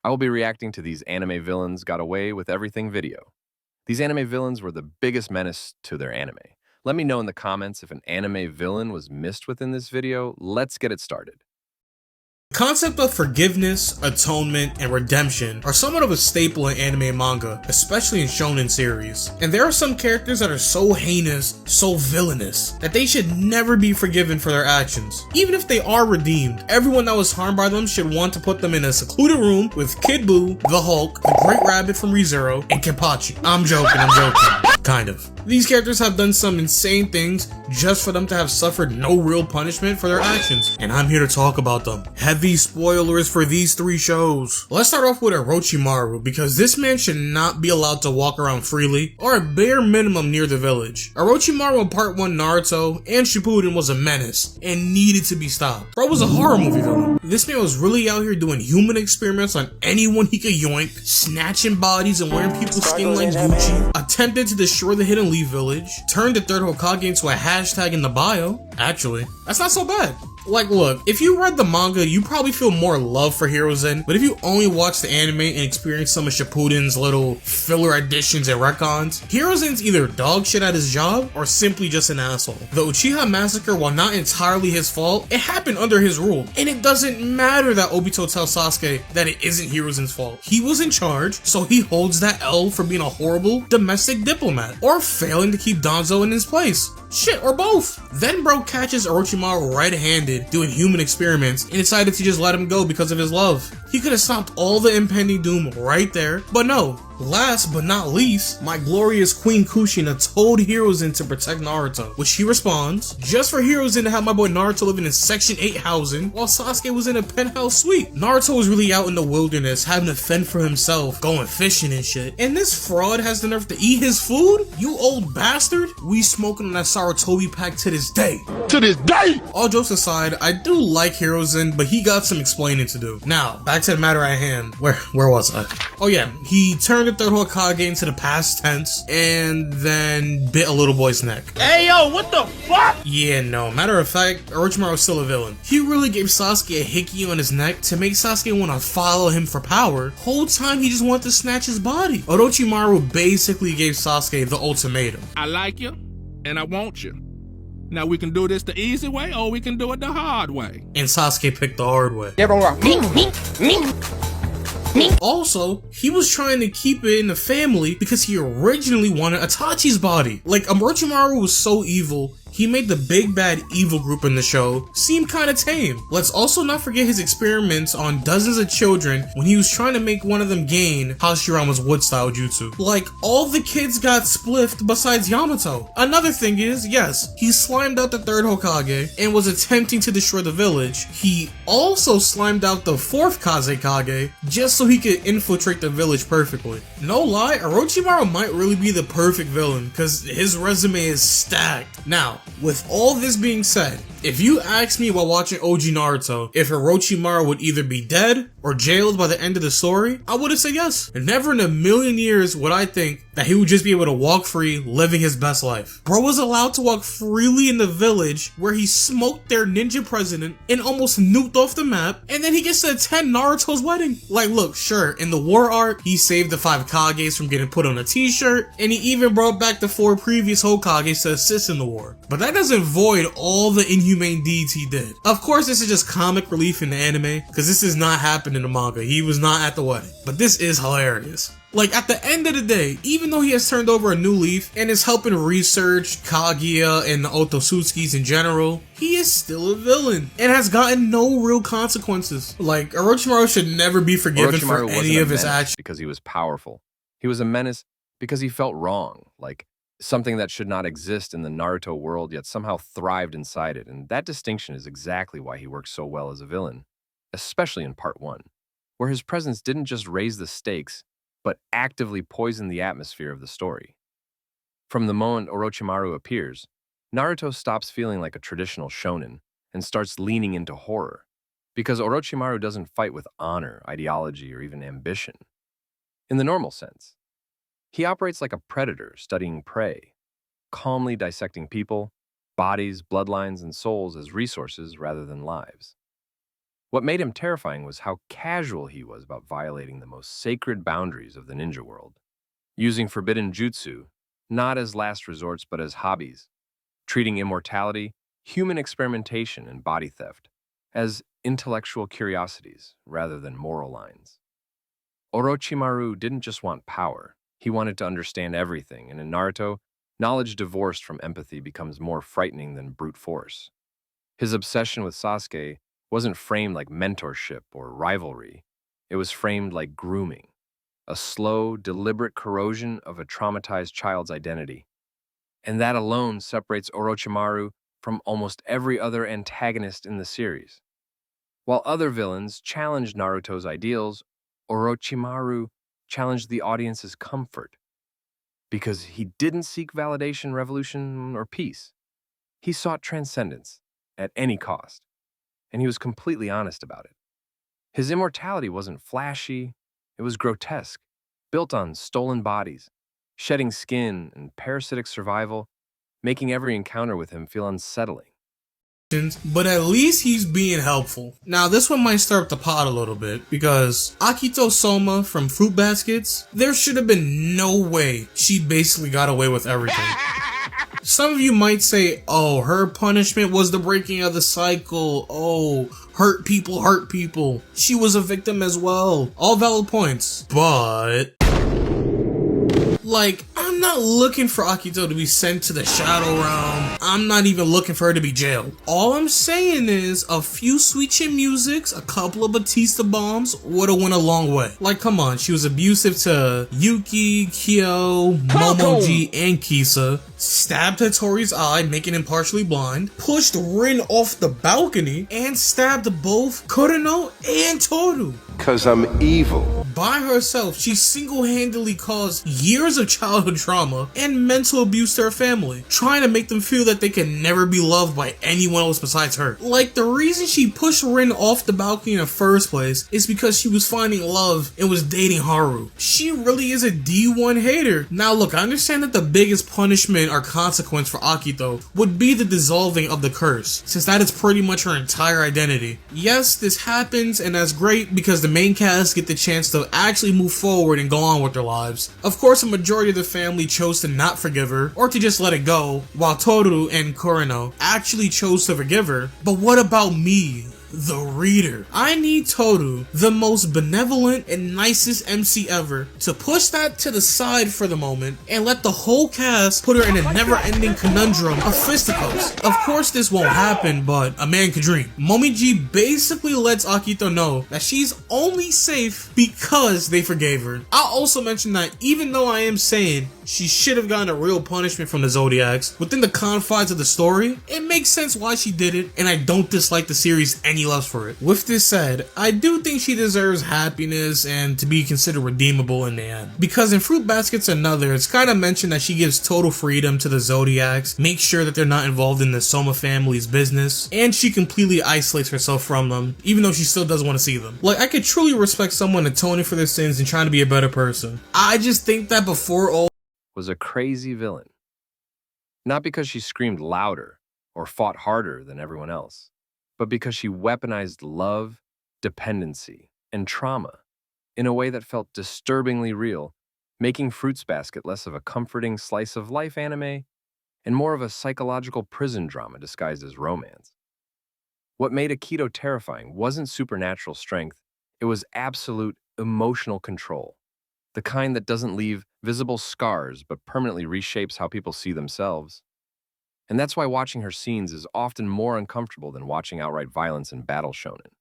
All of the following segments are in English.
I will be reacting to these anime villains got away with everything video. These anime villains were the biggest menace to their anime. Let me know in the comments if an anime villain was missed within this video. Let's get it started. The concept of forgiveness, atonement, and redemption are somewhat of a staple in anime and manga, especially in shonen series. And there are some characters that are so heinous, so villainous, that they should never be forgiven for their actions. Even if they are redeemed, everyone that was harmed by them should want to put them in a secluded room with Kid Buu, the Hulk, the Great Rabbit from ReZero, and Kenpachi. I'm joking. Kind of. These characters have done some insane things just for them to have suffered no real punishment for their actions, and I'm here to talk about them. Heavy spoilers for these three shows. Let's start off with Orochimaru, because this man should not be allowed to walk around freely, or at bare minimum near the village. Orochimaru in Part 1 Naruto and Shippuden was a menace, and needed to be stopped. Bro was a horror movie villain. This man was really out here doing human experiments on anyone he could yoink, snatching bodies and wearing people's skin like Gucci, attempted to destroy the Hidden Leaf Village, turned the third Hokage into a hashtag in the bio. Actually, that's not so bad. Like, look, if you read the manga, you probably feel more love for Hiruzen, but if you only watch the anime and experience some of Shippuden's little filler additions and retcons, Hiruzen's either dog shit at his job or simply just an asshole. The Uchiha massacre, while not entirely his fault, it happened under his rule, and it doesn't matter that Obito tells Sasuke that it isn't Hiruzen's fault. He was in charge, so he holds that L for being a horrible domestic diplomat, or failing to keep Danzo in his place. Shit, or both. Then bro catches Orochimaru red-handed doing human experiments and decided to just let him go because of his love. He could have stopped all the impending doom right there, but no. Last but not least, my glorious Queen Kushina told Hiruzen to protect Naruto, which he responds, just for Hiruzen to have my boy Naruto living in Section 8 housing, while Sasuke was in a penthouse suite. Naruto was really out in the wilderness, having to fend for himself, going fishing and shit. And this fraud has the nerve to eat his food? You old bastard? We smoking on that Sarutobi pack to this day. To this day! All jokes aside, I do like Hiruzen, but he got some explaining to do. Now, back to the matter at hand. Where was I? Oh yeah, he turned the third Hokage into the past tense, and then bit a little boy's neck. Hey yo, what the fuck? Yeah, no, matter of fact, Orochimaru was still a villain. He really gave Sasuke a hickey on his neck to make Sasuke want to follow him for power. Whole time he just wanted to snatch his body. Orochimaru basically gave Sasuke the ultimatum. I like you, and I want you. Now we can do this the easy way, or we can do it the hard way. And Sasuke picked the hard way. Also, he was trying to keep it in the family because he originally wanted Itachi's body. Like, Orochimaru was so evil, he made the big bad evil group in the show seem kinda tame. Let's also not forget his experiments on dozens of children when he was trying to make one of them gain Hashirama's wood style jutsu. Like, all the kids got spliffed besides Yamato. Another thing is, yes, he slimed out the third Hokage and was attempting to destroy the village. He also slimed out the fourth Kazekage just so he could infiltrate the village perfectly. No lie, Orochimaru might really be the perfect villain because his resume is stacked. Now, with all this being said, if you asked me while watching OG Naruto if Orochimaru would either be dead or jailed by the end of the story, I would have said yes. And never in a million years would I think that he would just be able to walk free, living his best life. Bro was allowed to walk freely in the village where he smoked their ninja president and almost nuked off the map, and then he gets to attend Naruto's wedding. Like, look, sure, in the war arc, he saved the 5 Kages from getting put on a t-shirt, and he even brought back the 4 previous Hokages to assist in the war. But that doesn't void all the inhumane deeds he did. Of course, this is just comic relief in the anime, because this does not happen in the manga. He was not at the wedding. But this is hilarious. Like, at the end of the day, even though he has turned over a new leaf and is helping research Kaguya and the Otosutsukis in general, he is still a villain and has gotten no real consequences. Like, Orochimaru should never be forgiven for any of his actions. Because he was powerful. He was a menace because he felt wrong, like something that should not exist in the Naruto world yet somehow thrived inside it, and that distinction is exactly why he works so well as a villain, especially in Part 1, where his presence didn't just raise the stakes, but actively poison the atmosphere of the story. From the moment Orochimaru appears, Naruto stops feeling like a traditional shonen and starts leaning into horror, because Orochimaru doesn't fight with honor, ideology, or even ambition. In the normal sense, he operates like a predator studying prey, calmly dissecting people, bodies, bloodlines, and souls as resources rather than lives. What made him terrifying was how casual he was about violating the most sacred boundaries of the ninja world, using forbidden jutsu not as last resorts but as hobbies, treating immortality, human experimentation, and body theft as intellectual curiosities rather than moral lines. Orochimaru didn't just want power, he wanted to understand everything, and in Naruto, knowledge divorced from empathy becomes more frightening than brute force. His obsession with Sasuke wasn't framed like mentorship or rivalry, it was framed like grooming, a slow, deliberate corrosion of a traumatized child's identity. And that alone separates Orochimaru from almost every other antagonist in the series. While other villains challenged Naruto's ideals, Orochimaru challenged the audience's comfort because he didn't seek validation, revolution, or peace. He sought transcendence at any cost, and he was completely honest about it. His immortality wasn't flashy, it was grotesque, built on stolen bodies, shedding skin, and parasitic survival, making every encounter with him feel unsettling. But at least he's being helpful. Now, this one might stir up the pot a little bit, because Akito Soma from Fruit Baskets, there should have been no way she basically got away with everything. Some of you might say, oh, her punishment was the breaking of the cycle. Oh, hurt people hurt people. She was a victim as well. All valid points. But like, I'm not looking for Akito to be sent to the Shadow Realm. I'm not even looking for her to be jailed. All I'm saying is a few Sweet Chin Musics, a couple of Batista bombs would've went a long way. Like, come on, she was abusive to Yuki, Kyo, Momoji, and Kisa. Stabbed Hattori's eye, making him partially blind. Pushed Rin off the balcony and stabbed both Kureno and Toru. 'Cause I'm evil. By herself, she single-handedly caused years of childhood trauma and mental abuse to her family, trying to make them feel that they can never be loved by anyone else besides her. Like, the reason she pushed Rin off the balcony in the first place is because she was finding love and was dating Haru. She really is a D1 hater. Now look, I understand that the biggest punishment or consequence for Akito would be the dissolving of the curse, since that is pretty much her entire identity. Yes, this happens, and that's great because the main cast get the chance to actually move forward and go on with their lives. Of course, a majority of the family chose to not forgive her, or to just let it go, while Toru and Kureno actually chose to forgive her. But what about me, the reader? I need Toru, the most benevolent and nicest MC ever, to push that to the side for the moment and let the whole cast put her in a never-ending conundrum of fisticuffs. Of course this won't happen, but a man could dream. Momiji basically lets Akito know that she's only safe because they forgave her. I'll also mention that even though I am saying she should have gotten a real punishment from the Zodiacs, within the confines of the story, it makes sense why she did it, and I don't dislike the series any less for it. With this said, I do think she deserves happiness and to be considered redeemable in the end. Because in Fruit Baskets Another, it's kind of mentioned that she gives total freedom to the Zodiacs, makes sure that they're not involved in the Soma family's business, and she completely isolates herself from them, even though she still doesn't want to see them. Like, I could truly respect someone atoning for their sins and trying to be a better person. I just think that before all Was a crazy villain. Not because she screamed louder or fought harder than everyone else, but because she weaponized love, dependency, and trauma in a way that felt disturbingly real, making Fruits Basket less of a comforting slice of life anime and more of a psychological prison drama disguised as romance. What made Akito terrifying wasn't supernatural strength, it was absolute emotional control. The kind that doesn't leave visible scars but permanently reshapes how people see themselves. And that's why watching her scenes is often more uncomfortable than watching outright violence in battle shonen.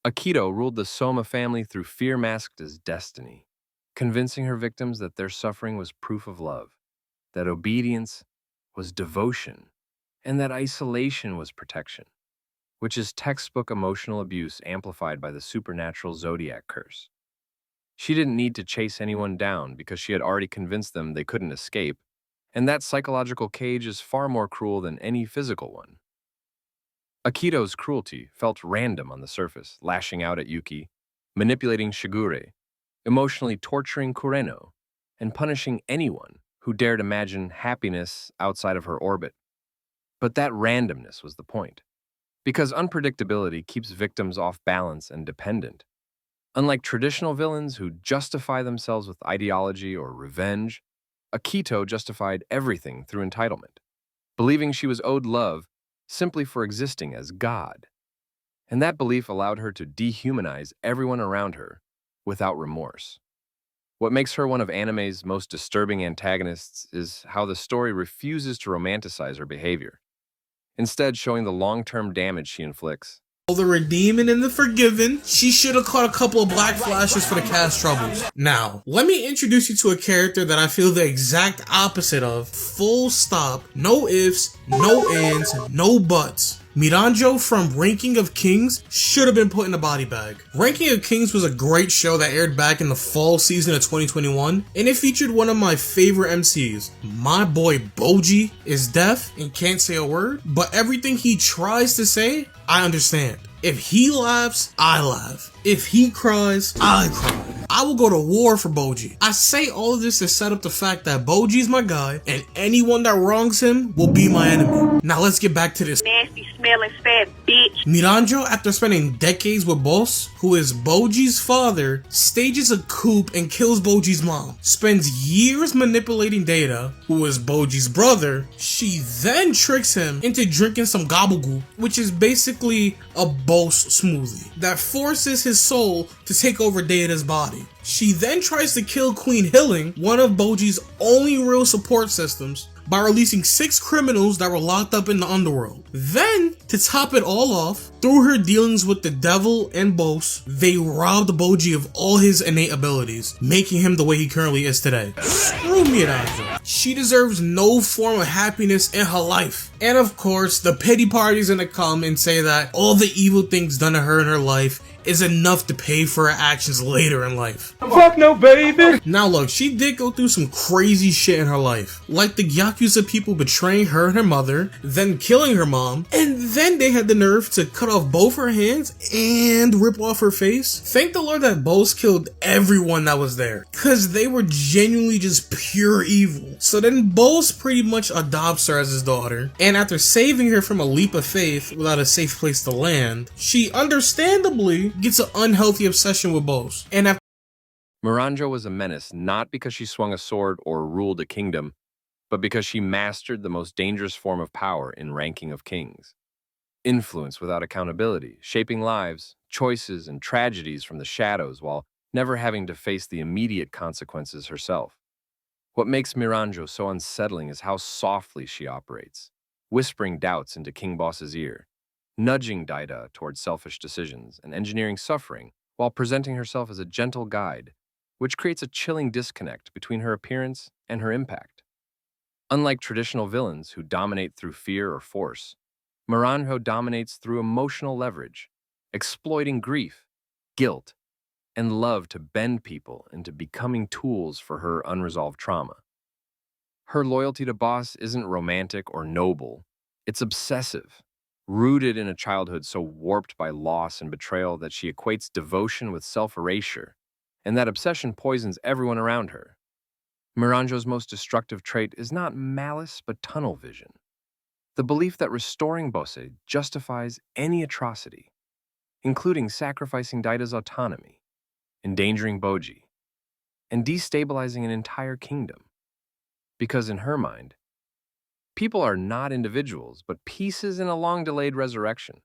Akito ruled the Soma family through fear masked as destiny, convincing her victims that their suffering was proof of love, that obedience was devotion, and that isolation was protection, which is textbook emotional abuse amplified by the supernatural zodiac curse. She didn't need to chase anyone down because she had already convinced them they couldn't escape, and that psychological cage is far more cruel than any physical one. Akito's cruelty felt random on the surface, lashing out at Yuki, manipulating Shigure, emotionally torturing Kureno, and punishing anyone who dared imagine happiness outside of her orbit. But that randomness was the point. Because unpredictability keeps victims off balance and dependent. Unlike traditional villains who justify themselves with ideology or revenge, Akito justified everything through entitlement, believing she was owed love simply for existing as God. And that belief allowed her to dehumanize everyone around her without remorse. What makes her one of anime's most disturbing antagonists is how the story refuses to romanticize her behavior, instead showing the long-term damage she inflicts. The redeeming and the forgiven, she should have caught a couple of black flashes for the cast troubles. Now, let me introduce you to a character that I feel the exact opposite of. Full stop, no ifs, no ands, no buts. Miranjo from Ranking of Kings should have been put in a body bag. Ranking of Kings was a great show that aired back in the fall season of 2021, and it featured one of my favorite MCs. My boy Boji is deaf and can't say a word, but everything he tries to say, I understand. If he laughs, I laugh. If he cries, I cry. I will go to war for Boji. I say all of this to set up the fact that Boji's my guy, and anyone that wrongs him will be my enemy. Now let's get back to this nasty smelling fat bitch. Miranjo, after spending decades with Boss, who is Boji's father, stages a coup and kills Boji's mom. Spends years manipulating Data, who is Boji's brother. She then tricks him into drinking some gabagool, which is basically a Boss smoothie, that forces his soul to take over Data's body. She then tries to kill Queen Hilling, one of Boji's only real support systems, by releasing 6 criminals that were locked up in the underworld. Then, to top it all off, through her dealings with the devil and Boss, they robbed Boji of all his innate abilities, making him the way he currently is today. Screw Miranjo. She deserves no form of happiness in her life. And of course, the pity party's gonna come and say that all the evil things done to her in her life is enough to pay for her actions later in life. Fuck no, baby. Now look, she did go through some crazy shit in her life. Like the Yakuza people betraying her and her mother, then killing her mom, and then they had the nerve to cut off both her hands and rip off her face. Thank the Lord that Boss killed everyone that was there, cause they were genuinely just pure evil. So then Boss pretty much adopts her as his daughter, and after saving her from a leap of faith without a safe place to land, she understandably gets an unhealthy obsession with Boss. And after Miranjo was a menace not because she swung a sword or ruled a kingdom, but because she mastered the most dangerous form of power in Ranking of Kings. Influence without accountability, shaping lives, choices, and tragedies from the shadows while never having to face the immediate consequences herself. What makes Miranjo so unsettling is how softly she operates, whispering doubts into King Boss's ear, nudging Daida towards selfish decisions and engineering suffering while presenting herself as a gentle guide, which creates a chilling disconnect between her appearance and her impact. Unlike traditional villains who dominate through fear or force, Miranjo dominates through emotional leverage, exploiting grief, guilt, and love to bend people into becoming tools for her unresolved trauma. Her loyalty to Boss isn't romantic or noble, it's obsessive, rooted in a childhood so warped by loss and betrayal that she equates devotion with self-erasure, and that obsession poisons everyone around her. Miranjo's most destructive trait is not malice but tunnel vision, the belief that restoring Bosse justifies any atrocity, including sacrificing Daida's autonomy, endangering Boji, and destabilizing an entire kingdom. Because in her mind, people are not individuals, but pieces in a long-delayed resurrection.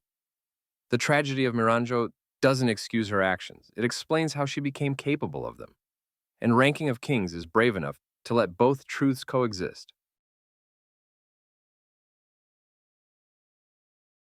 The tragedy of Miranjo doesn't excuse her actions. It explains how she became capable of them. And Ranking of Kings is brave enough to let both truths coexist.